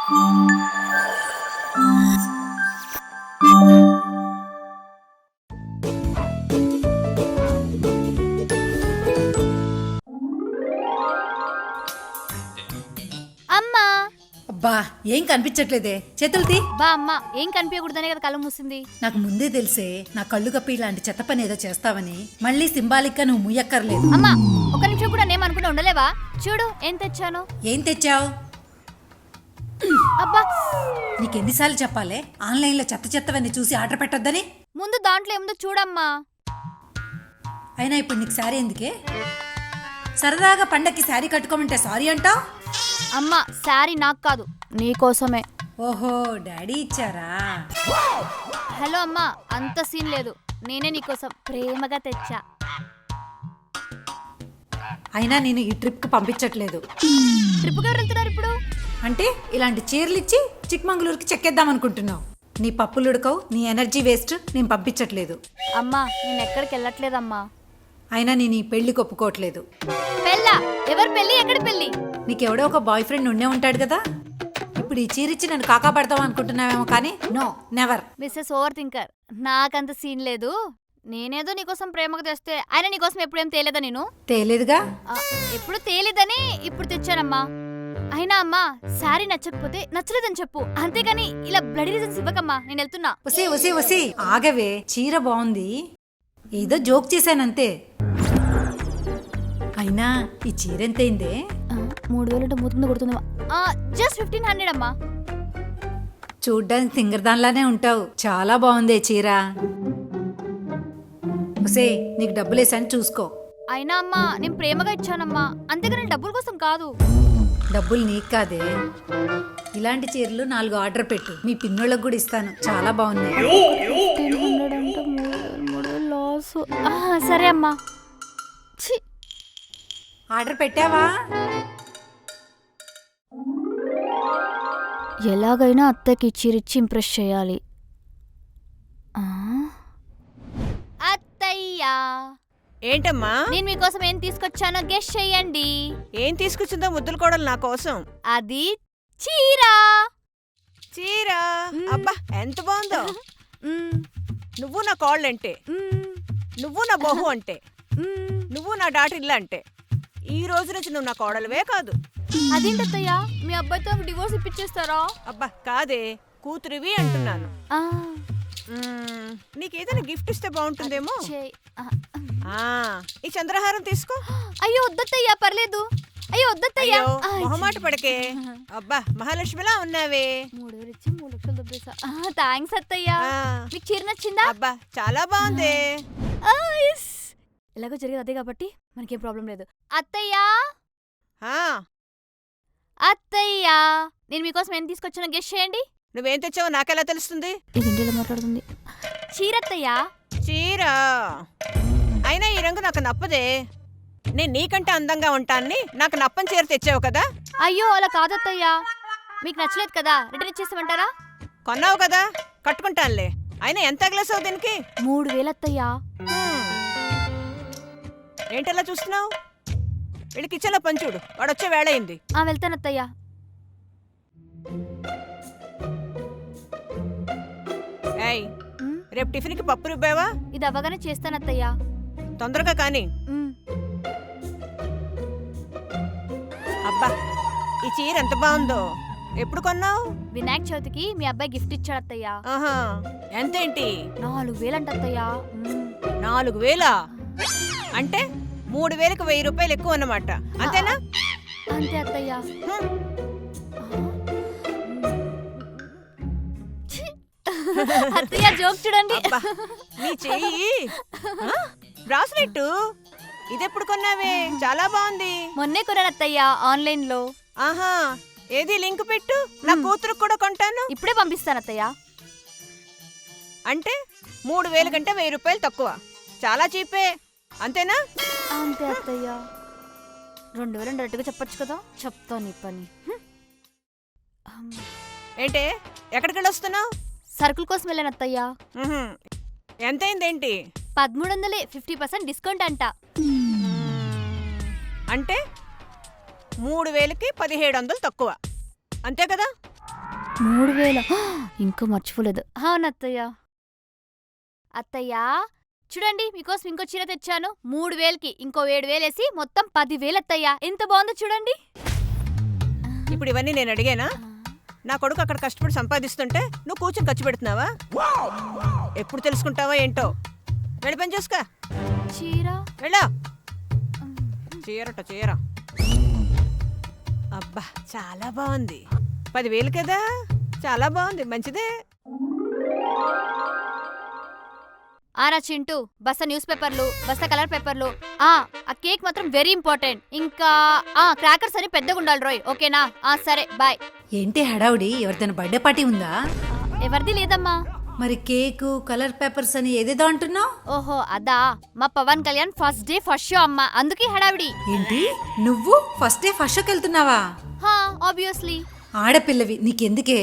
అమ్మా అబ్బా ఏం కనిపించట్లేదే, చేతులది. బా అమ్మా ఏం కనిపించకూడదనే కదా కళ్ళు మూసింది. నాకు ముందే తెలిసే నా కళ్ళు కప్పి ఇలాంటి చెత్త పని ఏదో చేస్తావని. మళ్ళీ సింబాలిక్ గా నువ్వు ముయ్యక్కర్లేదు. అమ్మా ఒక నిమిషం కూడా నేమనుకున్నా ఉండలేవా? చూడు ఏం తెచ్చాను. ఏం తెచ్చావు? అబ్బా నీకెన్నిసార్లు చెప్పాలే ఆన్లైన్ లో చెత్త చెత్తవన్నీ చూసి ఆర్డర్ పెట్టొద్దని? ముందు దాంట్లో ఏముందో చూడమ్మా. అయినా ఇప్పుడు నీకు శారీ ఎందుకే? సరదాగా పండక్కి శారీ కట్టుకోమంటే సారీ అంటావు? అమ్మా శారీ నాకు కాదు నీకోసమే. ఓహో డాడీ ఇచ్చారా? హలో అమ్మా, అంత సీన్ లేదు, నేనే నీకోసం ప్రేమగా తెచ్చా. అయినా నేను ఈ ట్రిప్ కి పంపించట్లేదు. ట్రిప్గా వెళ్తున్నారు ఇప్పుడు? అంటే ఇలాంటి చీరలు ఇచ్చి చిక్మంగళూరుకి చెక్కేద్దాం అనుకుంటున్నావు? నీ పప్పులు ఉడకవు, నీ ఎనర్జీ వేస్ట్. నేను పంపించట్లేదు. అమ్మా నేను ఎక్కడికి వెళ్ళట్లేదమ్మా. అయినా నేను ఈ పెళ్లికి ఒప్పుకోవట్లేదు. పెళ్ళా? ఎవరు పెళ్ళి? ఎక్కడ పెళ్ళి? నీకెవడో ఒక బాయ్ ఫ్రెండ్ ఉండే ఉంటాడు కదా. ఇప్పుడు ఈ చీరిచ్చి నన్ను కాకా పడతావు అనుకుంటున్నావేమో, కానీ no, never. Mrs over thinker, నాకంత సీన్ లేదు. నేనేదో నీకోసం ప్రేమగా తెస్తే ఆయన నీకోసం ఎప్పుడేం తేలేదా? నేను తేలేదుగా. ఎప్పుడు తేలేదని ఇప్పుడు తెచ్చానమ్మా. అయినా అమ్మా శారీ నచ్చకపోతే నచ్చలేదని చెప్పు, అంతేగాని ఇలా బ్లడీ రీజన్స్ ఇవ్వకమ్మా. నేను వెళ్తున్నా. వసే వసే వసే ఆగవే, చీర బాగుంది, ఏదో జోక్ చేశానంతే. అయినా ఈ చీర ఎంతైందే? 3000 మూతుంది కొడుతుంది. జస్ట్ 1500 అమ్మా. చూడ్డానికి సింగర్ దానిలానే ఉంటావు. చాలా బాగుంది చీర. వసే నీకు డబ్బులు వేసాను చూసుకో. అయినా అమ్మా నేను ప్రేమగా ఇచ్చానమ్మా, అంతేగాని డబ్బుల కోసం కాదు. డబ్బులు నీకు కాదే, ఇలాంటి చీరలు 4 ఆర్డర్ పెట్టు, మీ పిన్నోళ్ళకు కూడా ఇస్తాను. చాలా బాగున్నాయి. 1500 అంటే 3000 లాస్. సరే అమ్మా. ఆర్డర్ పెట్టావా? ఎలాగైనా అత్తకి చీరిచ్చి ఇంప్రెస్ చేయాలి. అత్తయ్యా ఏంటమ్మా? నేను మీకోసం ఏం తీసుకొచ్చానో గెస్ చెయ్యండి. ఏం తీసుకొచ్చిందో ముద్దుల కోడలు నా కోసం? అది చీర. చీర? అబ్బా ఎంత బాగుందో. నువ్వు నా కోళ్ళంటే, నువ్వు నా బహు అంటే, నువ్వు నా డాటిల్లా అంటే, ఈ రోజు నుంచి నువ్వు నా కోడలువే కాదు. అదేంటత్తయ్యా, మీ అబ్బాయితో డివోర్స్ ఇప్పించేస్తారా? అబ్బా కాదే, కూతురివి అంటున్నాను. నీకేదైనా గిఫ్ట్ ఇస్తే బాగుంటుందేమో. ఈ చంద్రహారం తీసుకో. అయ్యో వద్దత్తయ్యా, పర్లేదు. అయ్యో వద్దత్తయ్యా. మొహమాట పడకే. అబ్బా మహాలక్ష్మిలా ఉన్నావే. 3000 ఇచ్చి 3 లక్షలు దొబ్బేసా. థ్యాంక్స్ అత్తయ్యా. మీకు చీర నచ్చిందా? అబ్బా చాలా బాగుంది. ఎలాగో జరిగేది అదే కాబట్టి మనకేం ప్రాబ్లం లేదు. అత్తయ్యా అత్తయ్యా, నేను మీకోసం ఏం తీసుకొచ్చానో గెస్ చేయండి. నువ్వేం తెచ్చావో నాకెలా తెలుస్తుంది? ఇది ఇంటిలో మాట్లాడుతుంది. చీరత్తయ్యా. చీర? అయినా ఈ రంగు నాకు నప్పదే. నేను నీకంటే అందంగా ఉంటాన్ని నాకు నప్పని చీర తెచ్చావు కదా. అయ్యో అలా కాదత్తయ్యా, మీకు నచ్చలేదు కదా, రిటర్న్ ఇచ్చేసామంటారా? కొన్నావు కదా, కట్టుకుంటానులే. అయినా ఎంత తగిలేసావు దీనికి? 3000 అత్తయ్యా. ఏంటలా చూస్తున్నావు? వీళ్ళకి ఇచ్చేలా పంచుడు, వాడొచ్చే వేళయింది. వెళ్తానత్తయ్యా. ఏయ్, రేపు టిఫిన్కి పప్పు రుబ్బావా? ఇది అవ్వగానే చేస్తానత్తయ్యా. తొందరగా కానీ. అబ్బా ఈ చీర ఎంత బాగుందో. ఎప్పుడు కొన్నావు? వినాయక చవితికి మీ అబ్బాయి గిఫ్ట్ ఇచ్చాడత్తయ్యా. ఆహా, ఎంతేంటి? 4000 అంటత్తయ్యా. 4000? అంటే 3000కి 1000 రూపాయలు ఎక్కువ అన్నమాట, అంతేనా? అంతే అత్తయ్యా. అత్తయ్య జోక్ చూడండి. నీ చెయ్యి బ్రాస్లెట్ ఇదెప్పుడు కొన్నావే? చాలా బాగుంది. మొన్నే కొన్నాను అత్తయ్య, ఆన్లైన్ లో. ఆహా, ఏది లింక్ పెట్టు, నా కూతురుకు కూడా కొంటాను. ఇప్పుడే పంపిస్తాను అత్తయ్య. అంటే 3000 కంటే 1000 రూపాయలు తక్కువ, చాలా చీపే, అంతేనా? అంతే అత్తయ్య. 2000 డైరెక్ట్గా చెప్పొచ్చు కదా. చెప్తా నీ పని. ఏంటే ఎక్కడికి వస్తున్నావు? సరుకుల కోసం వెళ్ళాను అత్తయ్య. ఎంతైందేంటి? 1300, 50% డిస్కౌంట్ అంట. అంటే 3000కి 1700 తక్కువ, అంతే కదా? 3000 ఇంకా మర్చిపోలేదు. అవును అత్తయ్య. అత్తయ్య చూడండి, మీకోసం ఇంకో చీర తెచ్చాను. 3000కి ఇంకో 7000 వేసి మొత్తం 10,000 అత్తయ్య. ఎంత బాగుందో చూడండి. ఇప్పుడు ఇవన్నీ నేను అడిగానా? నా కొడుకు అక్కడ కష్టపడి సంపాదిస్తుంటే నువ్వు కూర్చొని ఖర్చు పెడుతున్నావా? ఎప్పుడు తెలుసుకుంటావా ఏంటో. వెళ్ళి పని చూసుకో. చీర వెళ్ళా. చీర అబ్బా చాలా బాగుంది. 10,000 కదా, చాలా బాగుంది, మంచిదే. ఆరా చింటూ, బస్తా న్యూస్ పేపర్లు, బస్తా కలర్ పేపర్లు. ఆ కేక్ మాత్రం వెరీ ఇంపార్టెంట్. ఇంకా క్రాకర్స్ అని పెద్దగా ఉండాలి రోయ్, ఓకేనా? సరే బాయ్. ఏంటి హడావుడి? ఎవరిదైనా బర్త్డే పార్టీ ఉందా? ఎవరిది లేదమ్మా. మరి కేకు కలర్ పేపర్స్ అని ఏదేదో అంటున్నావు? ఓహో అదా, మా Pawan Kalyan first day first show అమ్మా, అందుకే హడావిడి. ఏంటి నువ్వు ఫస్ట్ డే ఫస్ట్ షోకి వెళ్తున్నావా? ఆబ్వియస్లీ. ఆడపిల్లవి, నీకెందుకే?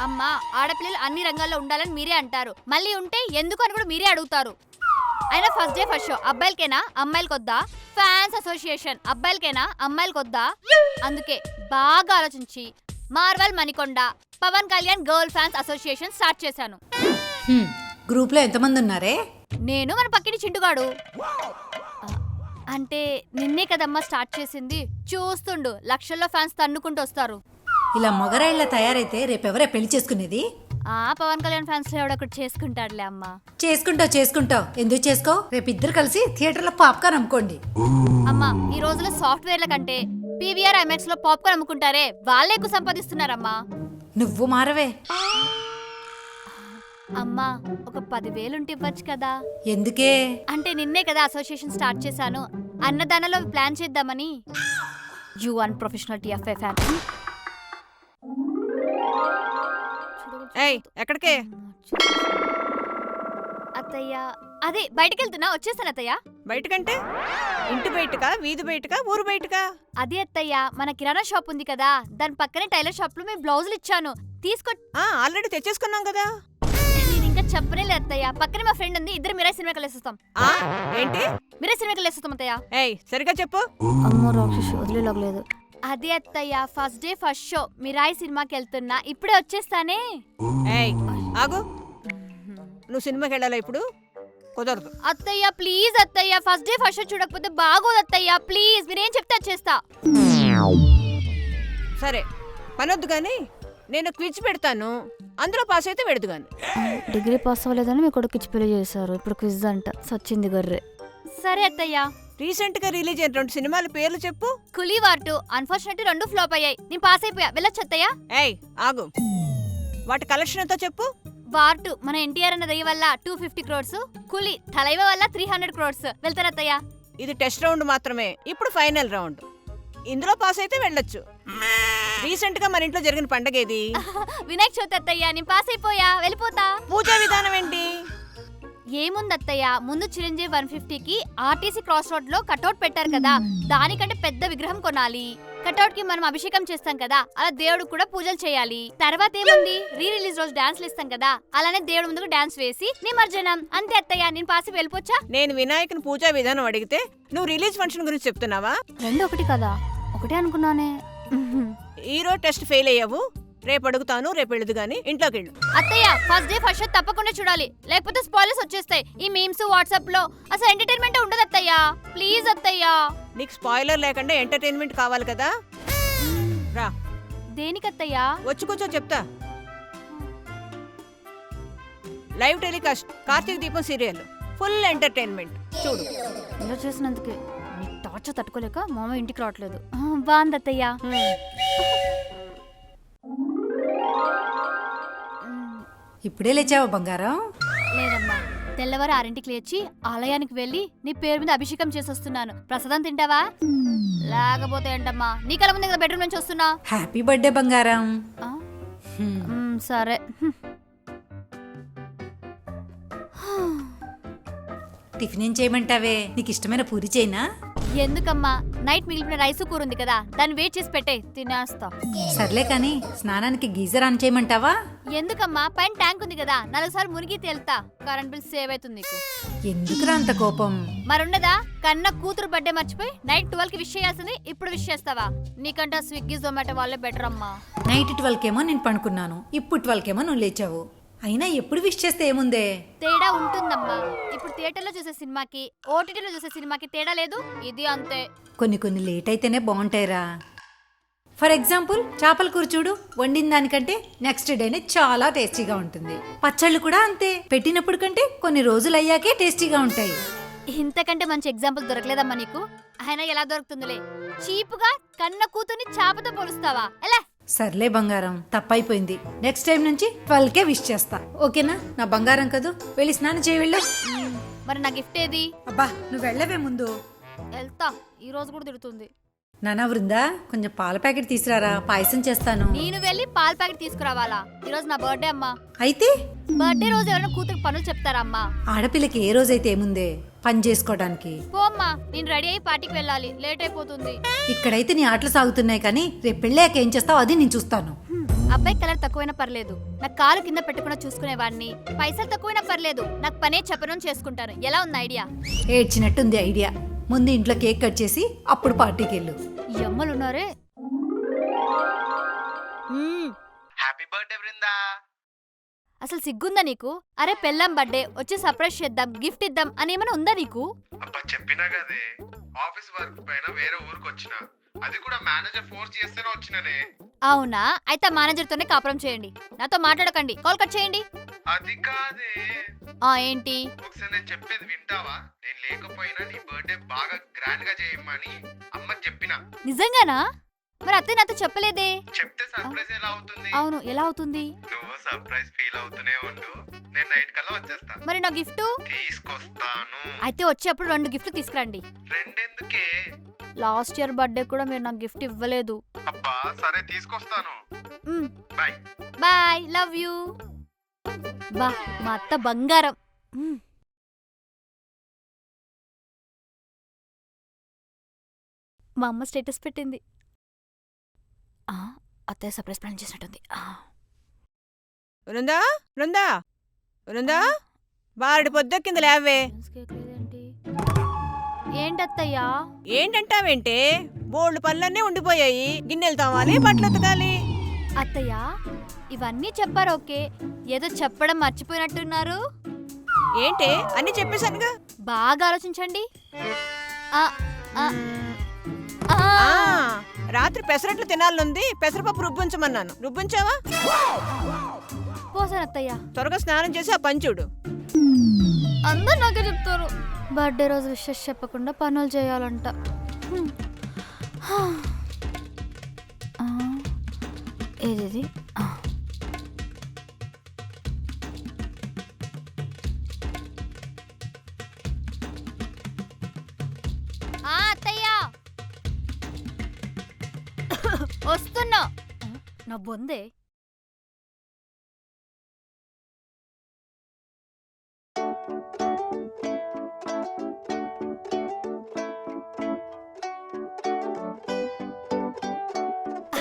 అమ్మా, ఆడపిల్లలు అన్ని రంగాల్లో ఉండాలని మీరే అంటారు, మళ్ళీ ఉంటే ఎందుకు అని కూడా మీరే అడుగుతారు. అయినా ఫస్ట్ డే ఫస్ట్ షో అబ్బాయిలకేనా అమ్మాయిలకొద్దా? ఫ్యాన్స్ అసోసియేషన్ అబ్బాయిలకేనా అమ్మాయిలకొద్దా? అందుకే బాగా ఆలోచించి Marvel Manikonda Pawan Kalyan girl fans association start చేశాను. గ్రూప్ లో ఎంతమంది ఉన్నారే? నేను మన పక్కింటి చింటుగాడు. అంటే నిన్నే కదమ్మా స్టార్ట్ చేసింది. చూస్తుండు, లక్షల్లో ఫ్యాన్స్ తన్నుకుంటూ వస్తారు. ఇలా మొగరాయిలా తయారైతే రేపెవరే పెళ్లి చేసుకునేది? పవన్ కళ్యాణ్ ఫ్యాన్స్ లో ఎవడొకటి చేసుకుంటాడులే అమ్మా. చేసుకుంటావు. ఎందుకు చేసుకో? రేపు ఇద్దరు కలిసి థియేటర్ లో పాప్కార్న్ అమ్ముకోండి. అమ్మా, ఈ రోజుల్లో సాఫ్ట్వేర్ల కంటే పీవీఆర్ ఐమాక్స్ లో పాప్కార్న్ అమ్ముకుంటారే, వాళ్ళే ఎక్కువ సంపాదిస్తున్నారమ్మా. నువ్వు మారవే. అమ్మా, ఒక 10,000 ఉంటే ఇవ్వచ్చు కదా? ఎందుకే? అంటే నిన్నే కదా అసోసియేషన్ స్టార్ట్ చేశాను, అన్నదానంలో ప్లాన్ చేద్దామని. You unprofessional TFI fan. ఏయ్ ఎక్కడికే? అత్తయ్య అదే బయటికి వెళ్తున్నా, వచ్చేసాను అత్తయ్య. బయటకంటే ఇంటి బయటకా, వీధి బయటకా, ఊరు బయటకా? అదే అత్తయ్య, మన కిరాణా షాప్ ఉంది కదా, దాని పక్కనే టైలర్ షాప్ లో మీ బ్లౌజులు ఇచ్చాను, తీసుకో. ఆల్రెడీ తెచ్చేసుకున్నాం కదా. నేను ఇంకా చెప్పనే లేదు అత్తయ్య, పక్కనే మా ఫ్రెండ్ ఉంది, ఇద్దరు మీరే సినిమాకి వెళ్ళేస్తాం. ఏంటి? మీరే సినిమాకి వెళ్ళేస్తాం అత్తయ్య. ఏయ్ సరిగా చెప్పు. అమ్మో రాక్షసి, వదిలేలాగలేదు. అదే అత్తయ్య, first day first show Mirai సినిమాకి వెళ్తున్నా, ఇప్పుడే వచ్చేస్తానే. ఏయ్ ఆగు, నువ్వు సినిమాకి వెళ్ళాలా ఇప్పుడు? కుదరదు అత్తయ్య, ప్లీజ్ అత్తయ్య, ఫస్ట్ డే ఫస్ట్ షో చూడకపోతే బాగోదు అత్తయ్య, ప్లీజ్ మీరేం చెప్తే చేస్తా. సరే పనొద్దు గాని, నేను క్విజ్ పెడతాను, అందులో పాస్ అయితే పెడదు గాని. డిగ్రీ పాస్ అవ్వలేదని మీ కొడుకు ఇచ్చి పెళ్లి చేశారు, ఇప్పుడు క్విజ్ అంట, సచ్చింది గొర్రె. సరే అత్తయ్య. రీసెంట్ గా రిలీజ్ అయిన 2 సినిమాల పేర్లు చెప్పు. కులీ వార్ 2 అన్ఫార్చునేట్లీ 2 ఫ్లాప్ అయ్యాయి, నేను పాస్ అయిపోయా, వెళ్ళొచ్చు అత్తయ్య. ఏయ్ ఆగు, వాటి కలెక్షన్ ఎంతో చెప్పు. వార్ 2 మన ఎన్టీఆర్ అన్న దయ వల్ల 250 crores, కులీ తలైవ వల్ల 300 crores. వెళ్తారు అత్తయ్య. ఇది టెస్ట్ రౌండ్ మాత్రమే, ఇప్పుడు ఫైనల్ రౌండ్. ఇందులో పాస్ అయితే వెళ్ళొచ్చు. రీసెంట్ గా మన ఇంట్లో జరిగిన పండగ ఏది? వినాయక చవితి అత్తయ్య, నేను పాస్ అయిపోయా, వెళ్ళిపోతా. పూజా విధానం ఏంటి? ఏముంది అత్తయ్య, ముందు చిరంజీవి 150కి ఆర్టీసీ క్రాస్ రోడ్ లో కటౌట్ పెట్టారు కదా, దానికంటే పెద్ద విగ్రహం కొనాలి. కటౌట్ కి మనం అభిషేకం చేస్తాం కదా, అలా దేవుడు కూడా పూజలు చేయాలి. తర్వాత ఏముంది, రీ రిలీజ్ రోజు డాన్స్లు ఇస్తాం కదా, అలానే దేవుడు ముందుకు డాన్స్ వేసి నిమజ్జనం. అంతే అత్తయ్య, నేను పాసి వెళ్ళిపోచ్చా? నేను వినాయకుని పూజా విధానం అడిగితే నువ్వు రిలీజ్ ఫంక్షన్ గురించి చెప్తున్నావా? రెండు ఒకటి కదా? ఒకటే అనుకున్నానే. ఈరోజు టెస్ట్ ఫెయిల్ అయ్యావు, రేపు అడుగుతాను, రేపు వెళ్ళదు గానీ ఇంట్లోకి వెళ్ళు. అత్తయ్య, ఫస్ట్ డే ఫస్ట్ షో తప్పకుండా చూడాలి, లేకపోతే స్పాయిలర్స్ వచ్చేస్తాయి. ఈ మీమ్స్ వాట్సాప్ లో అసలు ఎంటర్టైన్మెంట్ ఉండదు అత్తయ్య, ప్లీజ్ అత్తయ్య. నీకు స్పాయిలర్ లేకుండా ఎంటర్టైన్మెంట్ కావాలి కదా, రా. దేనికి అత్తయ్య? వచ్చి కూర్చో చెప్తా. లైవ్ టెలికాస్ట్ కార్తీక దీపం సీరియల్, ఫుల్ ఎంటర్టైన్మెంట్ చూడు. ఇలా చేసినందుకే నీ టార్చర్ తట్టుకోలేక మామ ఇంటికి రావట్లేదు. బాగుంది అత్తయ్య. ఇప్పుడే లేచావా బంగారం? లేదమ్మా, తెల్లవారు 6ంటికి లేచి ఆలయానికి వెళ్ళి నీ పేరు మీద అభిషేకం చేసొస్తున్నాను. ప్రసాదం తింటావా? లేకపోతే ఏంటమ్మా, నీ కళ్ళ ముందు కదా బెడ్రూమ్ నుంచి వస్తున్నా. హ్యాపీ బర్త్డే బంగారం. సరే. టిఫిన్ ఏం చేయమంటావే? నీకు ఇష్టమైన పూరి చేయనా? ఎందుకమ్మా నైట్ మిగిలిన రైస్ కూర ఉంది కదా దాన్ని వెయిట్ చేసి పెట్టే తినేస్తా. సర్లే కానీ స్నానానికి గీజర్ ఆన్ చేయమంటావా? ఎందుకమ్మా పైన ట్యాంక్ ఉంది కదా 4 సార్లు మునిగి తేలుతా. కరెంట్ బిల్ సేవ్ అవుతుంది నీకు. ఎందుకురా అంత కోపం? మరుండదా కన్న కూతురు బర్త్డే మర్చిపోయి నైట్ 12 కి విష్ చేయాల్సింది ఇప్పుడు విష్ చేస్తావా? నీకంటే స్విగ్గీ జొమాటో వాళ్ళే బెటర్ అమ్మా. నైట్ 12కేమో నేను పడుకున్నాను, ఇప్పుడు 12కేమో నువ్వు లేచావు. అయినా ఎప్పుడు విష్ చేస్తే ఏముందే? తేడా ఉంటుందమ్మా. ఇప్పుడు థియేటర్లో చూసే సినిమాకి ఓటీటీలో చూసే సినిమాకి తేడా లేదు. ఇది అంతే. కొన్ని లేట్ అయితేనే బాగుంటాయిరా. ఫర్ ఎగ్జాంపుల్ చేపల కూర చూడు, వండిన దానికంటే నెక్స్ట్ డేనే చాలా టేస్టీగా ఉంటుంది. పచ్చళ్ళు కూడా అంతే, పెట్టినప్పుడు కంటే కొన్ని రోజులు అయ్యాకే టేస్టీగా ఉంటాయి. ఇంతకంటే మంచి ఎగ్జాంపుల్ దొరకలేదమ్మా నీకు. అయినా ఎలా దొరుకుతుందిలే. చీపుగా కన్న కూతుర్ని చాపతో పోలుస్తావా? ఎలా? సర్లే బంగారం, తప్పైపోయింది. నెక్స్ట్ టైం నుంచి 12కే విష్ చేస్తా, ఓకేనా? నా బంగారం కదూ, వెళ్ళి స్నానం చేయి వెళ్ళు. మరి నా గిఫ్ట్ ఏది? అబ్బా నువ్వు వెళ్ళవే ముందు. వెళ్తా. ఈ రోజు కూడా తిడుతుంది. నానా వృందా, కొంచెం పాల ప్యాకెట్ తీసుకురారా, పాయసం చేస్తాను. నేను వెళ్ళి పాల ప్యాకెట్ తీసుకురావాలా? ఈ రోజు నా బర్త్డే అమ్మా. అయితే బర్త్డే రోజు ఎవరైనా కూతురు పనులు చెప్తారా అమ్మా? ఆడపిల్లకి ఏ రోజైతే ఏముందే పని చేసుకోవడానికి. పోమ్మా, నేను రెడీ అయ్యి పార్టీకి వెళ్ళాలి, లేట్ అయిపోతుంది. ఇక్కడైతే నీ ఆటలు సాగుతున్నాయి కానీ రేపు పెళ్ళాక ఏం చేస్తావు అది నేను చూస్తాను. అబ్బాయి కలర్ తక్కువైనా పర్లేదు, నాకు కాలు కింద పెట్టకుండా చూసుకునేవాడిని. పైసలు తక్కువైనా పర్లేదు, నాకు పనే చెప్పడం చేసుకుంటాను. ఎలా ఉంది ఐడియా? ఏడ్చినట్టుంది ఐడియా. ముందు ఇంట్లో కేక్ కట్ చేసి అప్పుడు పార్టీకి వెళ్ళు. ఈ అమ్మలు ఉన్నారే. Happy birthday Brinda. అసలు సిగ్గుందా నీకు? అరే పెళ్ళాం బర్త్డే వచ్చి సర్ప్రైజ్ చేద్దాం, గిఫ్ట్ ఇద్దాం అని ఏమైనా ఉందా నీకు? అబ్బా చెప్పినా కదే, ఆఫీస్ వర్క్ పైన వేరే ఊరికి వచ్చిన, అది కూడా మేనేజర్ ఫోర్స్ చేస్తేనే వచ్చిననే. అవునా? అయితే మేనేజర్ తోనే కాపురం చేయండి, నాతో మాట్లాడకండి. కాల్ కట్ చేయండి. అది కాదే. ఏంటి? ఒకసారి నేను చెప్పేది వింటావా? నేను లేకపోయినా నీ బర్త్డే బాగా గ్రాండ్ గా చేయమని అమ్మకి చెప్పిన. నిజంగానా? మరి అత్తయ్య నాతో చెప్పలేదే. చెప్తే సర్ప్రైజ్ ఎలా అవుతుంది? అవును, ఎలా అవుతుంది? నువ్వు సర్ప్రైజ్ ఫీల్ అవుతూనే ఉండు, నేను నైట్ కల్లా వచ్చేస్తా. మరి నా గిఫ్ట్? తీసుకొస్తాను. అయితే వచ్చేప్పుడు 2 గిఫ్ట్లు తీసుకురండి. రెండెందుకే? లాస్ట్ ఇయర్ బర్త్డే కూడా మీరు నాకు గిఫ్ట్ ఇవ్వలేదు. అబ్బా సరే తీసుకొస్తాను. Bye bye, love you. బా మా అత్త బంగారం. మా అమ్మ స్టేటస్ పెట్టింది. అత్తయ్య సర్ప్రైజ్ ప్లాన్ చేసినట్టుంది. బృందా బృందా బృందా, బారడి పొద్దెక్కింది లేవే. ఏంటత్తయ్యా? ఏంటంటావేంటే? బోల్డ్ పనులన్నీ ఉండిపోయాయి. గిన్నెలు తోమాలి, బట్టలు ఉతకాలి. అత్తయ్యా ఇవన్నీ చెప్పారు ఓకే, ఏదో చెప్పడం మర్చిపోయినట్టున్నారు. ఏంటే అన్ని చెప్పేశానుగా. బాగా ఆలోచించండి. రాత్రి పెసరట్లు తినాలనుంది, పెసరపప్పు రుబ్బించమన్నాను. రుబ్బించావా? పోసాను అత్తయ్య. త్వరగా స్నానం చేసి ఆ పని చూడు. అందరు నాకే చెప్తారు బర్త్డే రోజు విషెస్ చెప్పకుండా పనులు చేయాలంట. ఏది? అత్తయ్య వస్తున్నా. నా బొందే.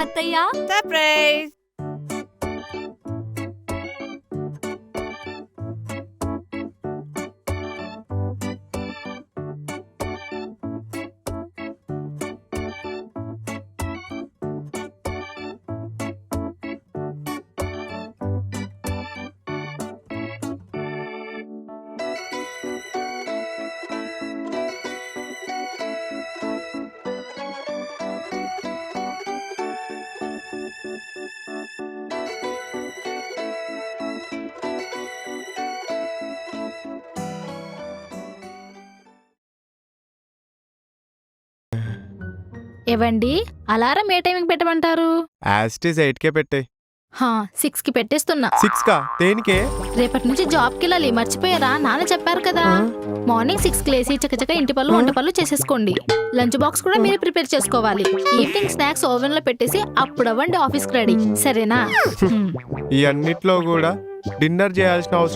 అత్తయ్య సర్ప్రైజ్. ఏవండి, అలారం ఏ టైంకి పెట్టమంటారు? యాస్టీస్ 8కే పెట్టే. 6కి పెట్టేస్తున్నా. 6కా? దేనికే? రేపటి నుంచి జాబ్కి వెళ్ళాలి, మర్చిపోయారా? నాన్న చెప్పారు కదా. మార్నింగ్ 6కి లేసి చకచక ఇంటి పనులు వంట పనులు చేసేసుకోండి. లంచ్ బాక్స్ కూడా మీరు ప్రిపేర్ చేసుకోవాలి. ఈవినింగ్ స్నాక్స్ ఓవెన్ లో పెట్టేసి అప్పుడు అవ్వండి ఆఫీస్కి రెడీ, సరేనా? ఈ అన్నిట్లో కూడా డిన్నర్ చేయాల్సిన అవసరం